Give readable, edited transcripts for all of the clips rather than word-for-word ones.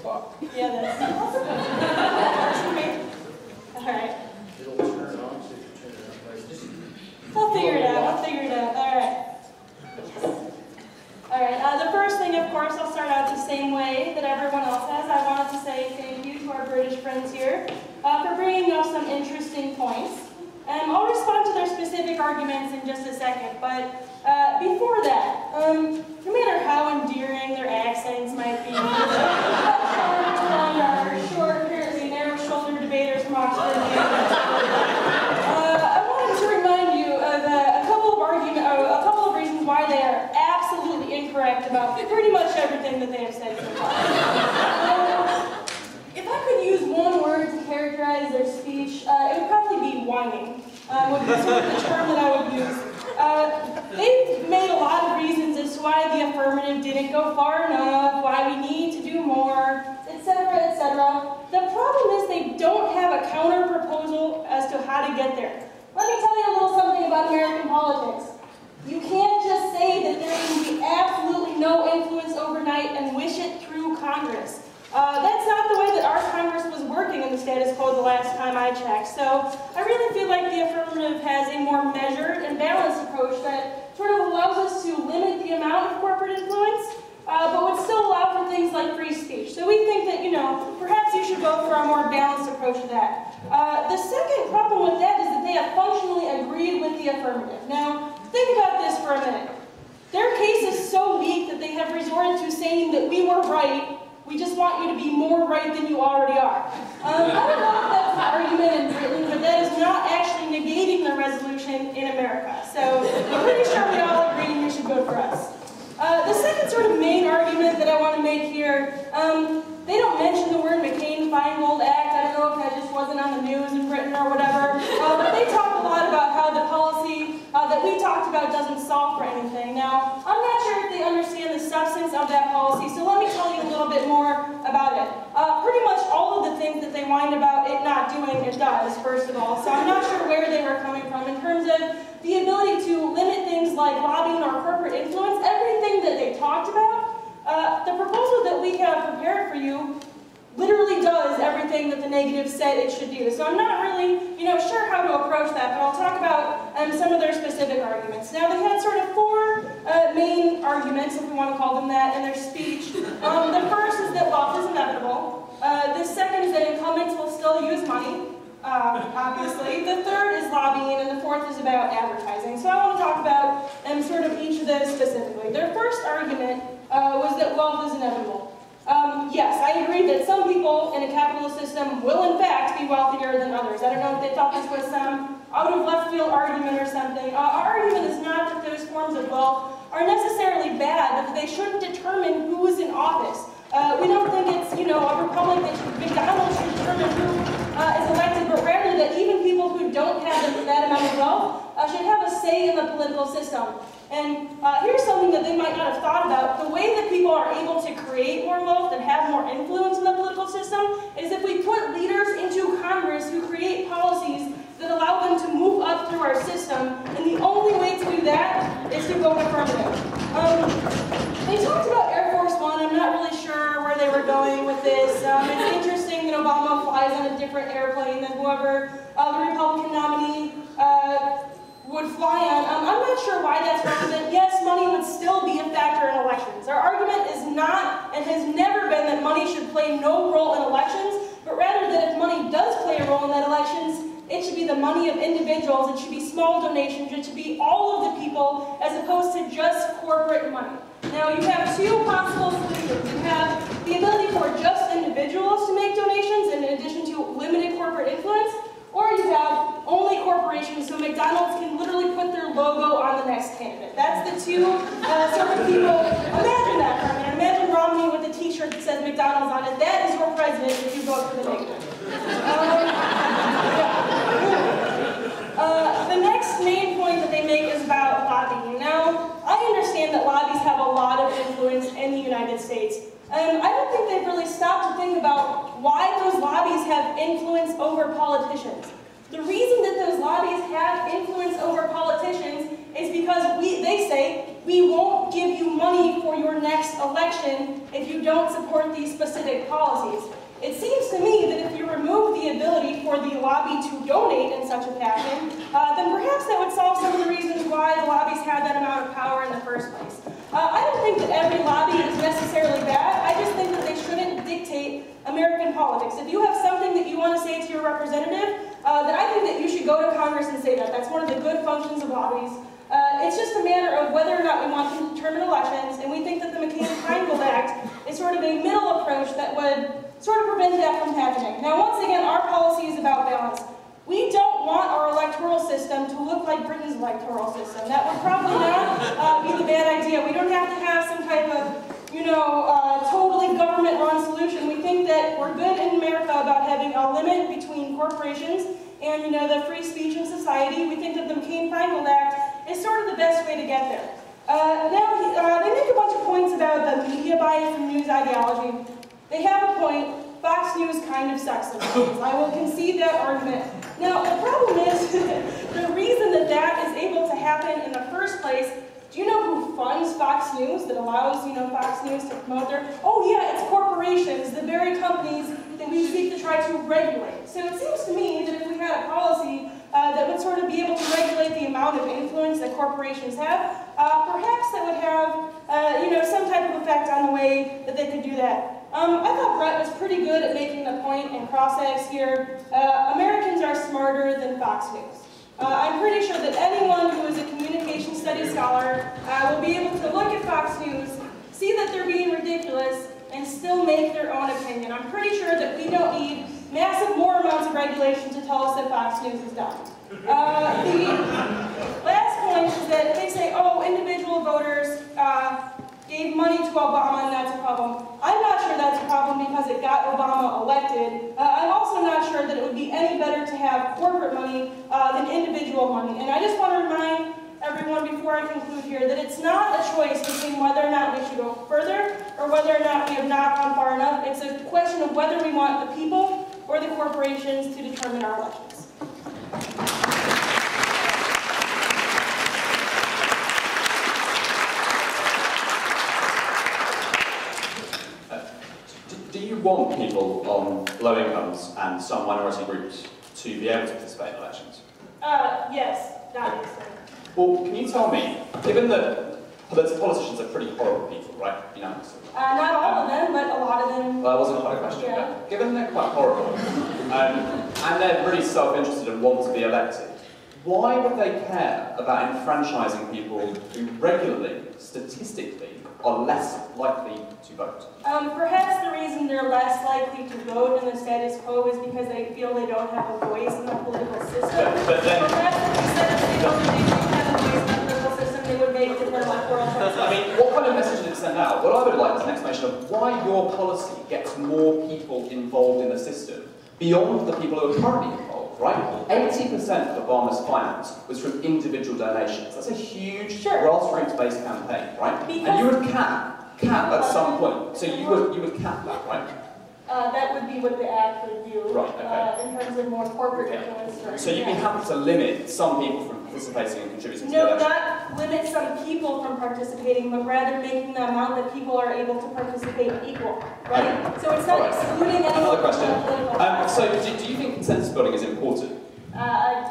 clock. Yeah, that's awesome. All right. It'll turn on, so you turn it on. Just I'll figure it out. All right. All right. The first thing, of course, I'll start out the same way that everyone else has. I wanted to say thank you to our British friends here for bringing up some interesting points. I'll respond to their specific arguments in just a second, but before that, no matter how endearing their accents might be, short, apparently narrow-shouldered debaters from Oxford, I wanted to remind you of a couple of reasons why they are absolutely incorrect about pretty much everything that they have said so far. If I could use one word to characterize their speech, it would probably be whining, would be sort of the term that I would use. They've made a lot of reasons as to why the affirmative didn't go far enough, why we need to do more, etc., etc. The problem is they don't have a counter proposal as to how to get there. Let me tell you a little something about American politics. You can't just say that there can be absolutely no influence overnight and wish it through Congress. That's not the way that our Congress was working in the status quo the last time I checked. So I really feel like the affirmative has a more measured and balanced approach that sort of allows us to limit the amount of corporate influence, but would still allow for things like free speech. So we think that, perhaps you should go for a more balanced approach to that. The second problem with that is that they have functionally agreed with the affirmative. Now, think about this for a minute. Their case is so weak that they have resorted to saying that we were right. We just want you to be more right than you already are. I don't know if that's an argument in Britain, but that is not actually negating the resolution in America. So I'm pretty sure we all agree you should vote for us. The second sort of main argument that I want to make here, they don't mention the word McCain-Feingold Act. I don't know if that just wasn't on the news in Britain or whatever. But they talk a lot about how the policy that we talked about doesn't solve for anything. Now, I'm not sure if they understand the substance of that policy, so let me tell you a little bit more about it. Pretty much all of the things that they whine about it not doing, it does, first of all. So I'm not sure where they were coming from in terms of the ability to limit things like lobbying or corporate influence. Everything that they talked about, the proposal that we have prepared for you literally does everything that the negative said it should do. So I'm not really, sure how to approach that, but I'll talk about some of their specific arguments. Now, they had sort of four main arguments, if we want to call them that, in their speech. The first is that wealth is inevitable. The second is that incumbents will still use money, obviously. The third is lobbying, and the fourth is about advertising. So I want to talk about sort of each of those specifically. Their first argument was that wealth is inevitable. Yes, I agree that some people in a capitalist system will in fact be wealthier than others. I don't know if they thought this was some out of left field argument or something. Our argument is not that those forms of wealth are necessarily bad, but that they shouldn't determine who is in office. We don't think it's, a republic that McDonald's should determine who is elected, but rather that even people who don't have that amount of wealth should have a say in the political system. And here's something that they might not have thought about. The way that people are able to create more wealth and have more influence in the political system is if we put leaders into Congress who create policies that allow them to move up through our system. And the only way to do that is to vote affirmative. They talked about Air Force One. I'm not really sure where they were going with this. It's interesting that Obama flies on a different airplane than whoever the Republican nominee would fly on. I'm not sure why that's relevant. Yes, money would still be a factor in elections. Our argument is not and has never been that money should play no role in elections, but rather that if money does play a role in that elections, it should be the money of individuals, it should be small donations, it should be all of the people as opposed to just corporate money. Now you have two possible solutions. You have the ability for just individuals to make donations in addition to limited corporate influence, or you have only corporations, so McDonald's can literally put their logo on the next candidate. That's the two sort of people. Imagine that for a minute. Imagine Romney with a t-shirt that says McDonald's on it. That is your president if you vote for the negative. The next main point that they make is about lobbying. Now, I understand that lobbies have a lot of influence in the United States. I don't think they've really stopped to think about why those lobbies have influence over politicians. The reason that those lobbies have influence over politicians is because they say, we won't give you money for your next election if you don't support these specific policies. It seems to me that if you remove the ability for the lobby to donate in such a fashion, then perhaps that would solve some of the reasons why the lobbies had that amount of power in the first place. I don't think that every lobby is necessarily bad. I just think that they shouldn't dictate American politics. If you have something that you want to say to your representative, then I think that you should go to Congress and say that. That's one of the good functions of lobbies. It's just a matter of whether or not we want to determine elections, and we think that the McCain-Feingold Act is sort of a middle approach that would sort of prevent that from happening. Now, once again, our policy is about balance. We don't want our electoral system to look like Britain's electoral system. That would probably not be the bad idea. We don't have to have some type of, totally government-run solution. We think that we're good in America about having a limit between corporations and, the free speech in society. We think that the McCain-Feingold Act is sort of the best way to get there. Now, they make a bunch of points about the media bias and news ideology. They have a point. Fox News kind of sucks sometimes. I will concede that argument. Now, the problem is, the reason that that is able to happen in the first place, do you know who funds Fox News, that allows, Fox News to promote their... Oh yeah, it's corporations, the very companies that we seek to try to regulate. So it seems to me that if we had a policy that would sort of be able to regulate the amount of influence that corporations have, perhaps that would have, some type of effect on the way that they could do that. I thought Brett was pretty good at making the point in cross-eggs here. Americans are smarter than Fox News. I'm pretty sure that anyone who is a communication studies scholar will be able to look at Fox News, see that they're being ridiculous, and still make their own opinion. I'm pretty sure that we don't need massive more amounts of regulation to tell us that Fox News is dumb. The last point is that they say, oh, individual voters gave money to Obama and that's a problem. I'm not sure that's a problem because it got Obama elected. I'm also not sure that it would be any better to have corporate money than individual money. And I just want to remind everyone before I conclude here that it's not a choice between whether or not we should go further or whether or not we have not gone far enough. It's a question of whether we want the people or the corporations to determine our elections. Do you want people on low incomes and some minority groups to be able to participate in elections? Yes, obviously. Well, can you tell me, given that politicians are pretty horrible people, right? Not all of them, but a lot of them. Well, that wasn't quite a question. Yeah. But given they're quite horrible, and they're really self-interested and want to be elected, why would they care about enfranchising people who regularly, statistically, are less likely to vote? Perhaps the reason they're less likely to vote in the status quo is because they feel they don't have a voice in the political system. But then, perhaps if we said that they don't have a voice in the political system, they would make different electoral choices. I mean, what kind of message did it send out? What I would like is an explanation of why your policy gets more people involved in the system beyond the people who are currently involved, right? 80% of Obama's finance was from individual donations. That's a huge grassroots-based campaign, right? And you would cap at some point. So you would cap that, right? That would be what the act would do, right, okay. In terms of more corporate influence. So you'd be happy to limit some people from participating and contributing to the No, election? not limit some people from participating, but rather making the amount that people are able to participate equal, right? Okay. So it's not excluding anyone. Another question. So do you think consensus building is important?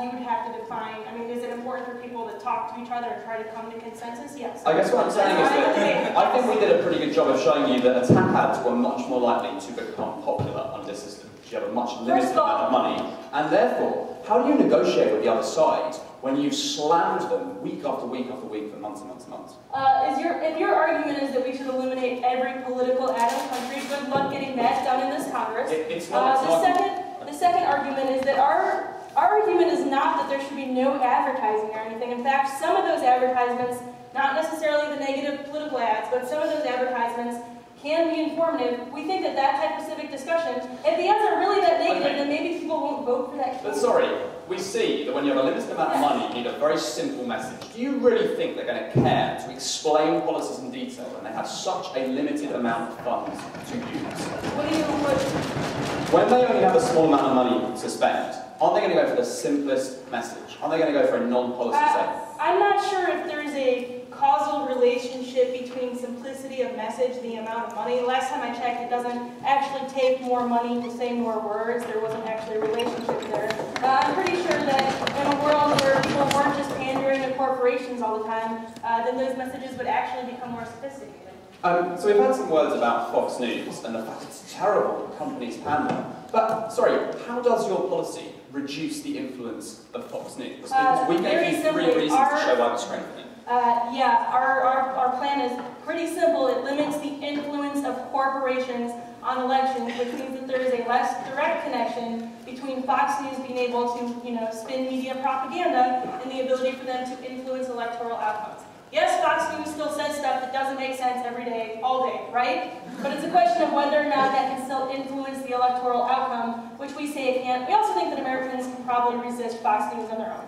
You would have to define, I mean, is it important for people to talk to each other and try to come to consensus? Yes. I guess what I'm saying is that I think we did a pretty good job of showing you that attack ads were much more likely to become popular under this system. You have a much limited amount of money, and therefore, how do you negotiate with the other side when you've slammed them week after week after week for months and months and months? If your argument is that we should eliminate every political ad in the country, good luck getting that done in this Congress. It's not. The second argument is that our argument is not that there should be no advertising or anything. In fact, some of those advertisements, not necessarily the negative political ads, but some of those advertisements can be informative. We think that that type of civic discussion, if the ads are really that negative, then maybe people won't vote for that. But sorry, we see that when you have a limited amount of money, you need a very simple message. Do you really think they're going to care to explain policies in detail when they have such a limited amount of funds to use? When they only have a small amount of money to spend, aren't they going to go for the simplest message? Aren't they going to go for a non-policy statement? I'm not sure if there's a causal relationship between simplicity of message, the amount of money. Last time I checked, it doesn't actually take more money to say more words. There wasn't actually a relationship there. I'm pretty sure that in a world where people weren't just pandering to corporations all the time, then those messages would actually become more sophisticated. So we've had some words about Fox News and the fact it's terrible when companies pander. But, sorry, how does your policy reduce the influence of Fox News? Because we gave you 3 reasons to show why we're strengthening. Yeah, our plan is pretty simple. It limits the influence of corporations on elections, which means that there is a less direct connection between Fox News being able to, spin media propaganda and the ability for them to influence electoral outcomes. Yes, Fox News still says stuff that doesn't make sense every day, all day, right? But it's a question of whether or not that can still influence the electoral outcome, which we say it can't. We also think that Americans can probably resist Fox News on their own.